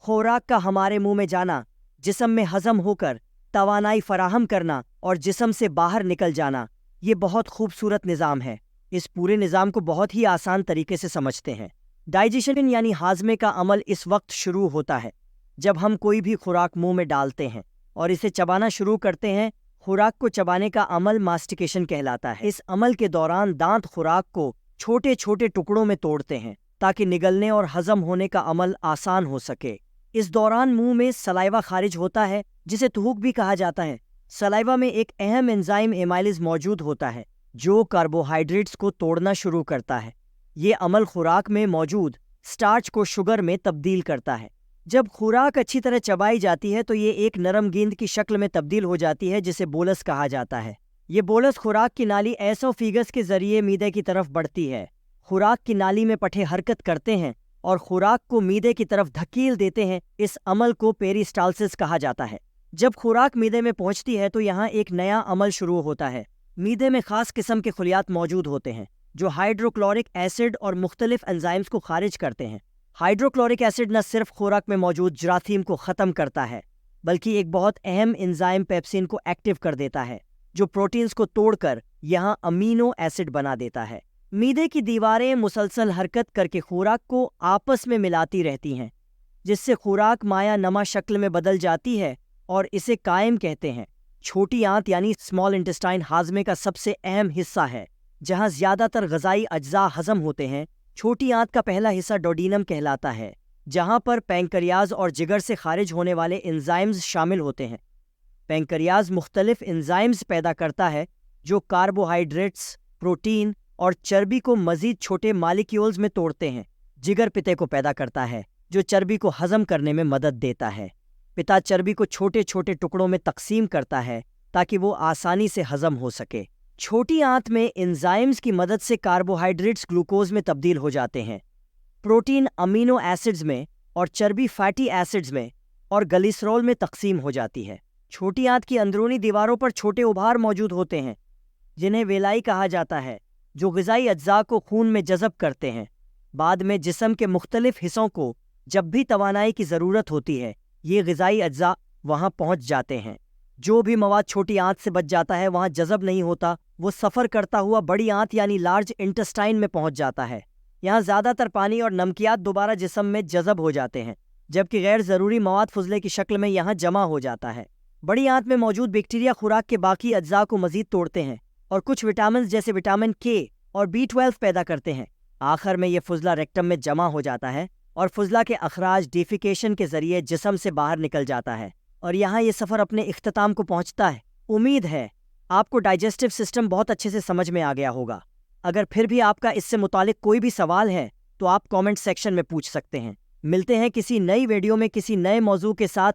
خوراक का हमारे मुंह में जाना, जिस्म में हजम होकर तवानाई फराहम करना और जिस्म से बाहर निकल जाना, ये बहुत खूबसूरत निज़ाम है। इस पूरे निज़ाम को बहुत ही आसान तरीके से समझते हैं। डाइजेशन यानी हाजमे का अमल इस वक्त शुरू होता है जब हम कोई भी खुराक मुंह में डालते हैं और इसे चबाना शुरू करते हैं। खुराक को चबाने का अमल मास्टिकेशन कहलाता है। इस अमल के दौरान दांत खुराक को छोटे छोटे टुकड़ों में तोड़ते हैं ताकि निगलने और हजम होने का अमल आसान हो सके। इस दौरान मुंह में सलाइवा खारिज होता है, जिसे थूक भी कहा जाता है। सलाइवा में एक अहम एंजाइम एमाइलेज मौजूद होता है जो कार्बोहाइड्रेट्स को तोड़ना शुरू करता है। ये अमल खुराक में मौजूद स्टार्च को शुगर में तब्दील करता है। जब खुराक अच्छी तरह चबाई जाती है तो ये एक नरम गेंद की शक्ल में तब्दील हो जाती है, जिसे बोलस कहा जाता है। ये बोलस खुराक की नाली एसोफेगस के जरिए मीदे की तरफ बढ़ती है। खुराक की नाली में पट्टे हरकत करते हैं और खुराक को मीदे की तरफ धकेल देते हैं। इस अमल को पेरिस्टालसिस कहा जाता है। जब खुराक मीदे में पहुंचती है तो यहाँ एक नया अमल शुरू होता है। मीदे में खास किस्म के खलियात मौजूद होते हैं जो हाइड्रोक्लोरिक एसिड और मुख्तलिफ एंजाइम्स को खारिज करते हैं। हाइड्रोक्लोरिक एसिड न सिर्फ खुराक में मौजूद जरासीम को ख़त्म करता है बल्कि एक बहुत अहम एंजाइम पेप्सिन को एक्टिव कर देता है जो प्रोटीन्स को तोड़कर यहाँ अमीनो एसिड बना देता है। मीदे की दीवारें मुसलसल हरकत करके खुराक को आपस में मिलाती रहती हैं, जिससे खुराक माया नमा शक्ल में बदल जाती है और इसे कायम कहते हैं। छोटी आंत यानी स्मॉल इंटेस्टाइन हाजमे का सबसे अहम हिस्सा है जहाँ ज़्यादातर ग़ज़ाई अज्जा हज़म होते हैं। छोटी आंत का पहला हिस्सा डोडीनम कहलाता है, जहाँ पर पैंक्रियाज और जिगर से खारिज होने वाले एंजाइम्स शामिल होते हैं। पैंक्रियाज मुख्तलिफ एंजाइम्स पैदा करता है जो कार्बोहाइड्रेट्स, प्रोटीन और चर्बी को मज़ीद छोटे मालिक्यूल्स में तोड़ते हैं। जिगर पित्ते को पैदा करता है जो चर्बी को हज़म करने में मदद देता है। पित्ता चर्बी को छोटे छोटे टुकड़ों में तकसीम करता है ताकि वो आसानी से हज़म हो सके। छोटी आंत में एंजाइम्स की मदद से कार्बोहाइड्रेट्स ग्लूकोज में तब्दील हो जाते हैं, प्रोटीन अमीनो एसिड्स में और चर्बी फैटी एसिड्स में और ग्लिसरॉल में तकसीम हो जाती है। छोटी आंत की अंदरूनी दीवारों पर छोटे उभार मौजूद होते हैं जिन्हें वेलाई कहा जाता है, जो ग़िज़ाई अज्जा को खून में जज़ब करते हैं। बाद में जिस्म के मुख्तलिफ हिस्सों को जब भी तवानाई की ज़रूरत होती है, ये ग़िज़ाई अज्जा वहाँ पहुँच जाते हैं। जो भी मवाद छोटी आंत से बच जाता है वहाँ जज़ब नहीं होता, वो सफ़र करता हुआ बड़ी आंत यानी लार्ज इंटेस्टाइन में पहुँच जाता है। यहाँ ज़्यादातर पानी और नमकियात दोबारा जिस्म में जज़ब हो जाते हैं, जबकि गैर ज़रूरी मवाद फुजले की शक्ल में यहाँ जमा हो जाता है। बड़ी आंत में मौजूद बैक्टीरिया खुराक के बाकी अज्जा को मज़ीद तोड़ते हैं और कुछ विटामिन जैसे विटामिन के और B12 पैदा करते हैं। आखिर में ये फुजला रेक्टम में जमा हो जाता है और फुजला के अखराज डिफिकेशन के ज़रिए जिस्म से बाहर निकल जाता है और यहाँ ये सफ़र अपने इख्तिताम को पहुँचता है। उम्मीद है आपको डाइजेस्टिव सिस्टम बहुत अच्छे से समझ में आ गया होगा। अगर फिर भी आपका इससे मुतालिक कोई भी सवाल है तो आप कमेंट सेक्शन में पूछ सकते हैं। मिलते हैं किसी नई वीडियो में किसी नए मौजू के साथ।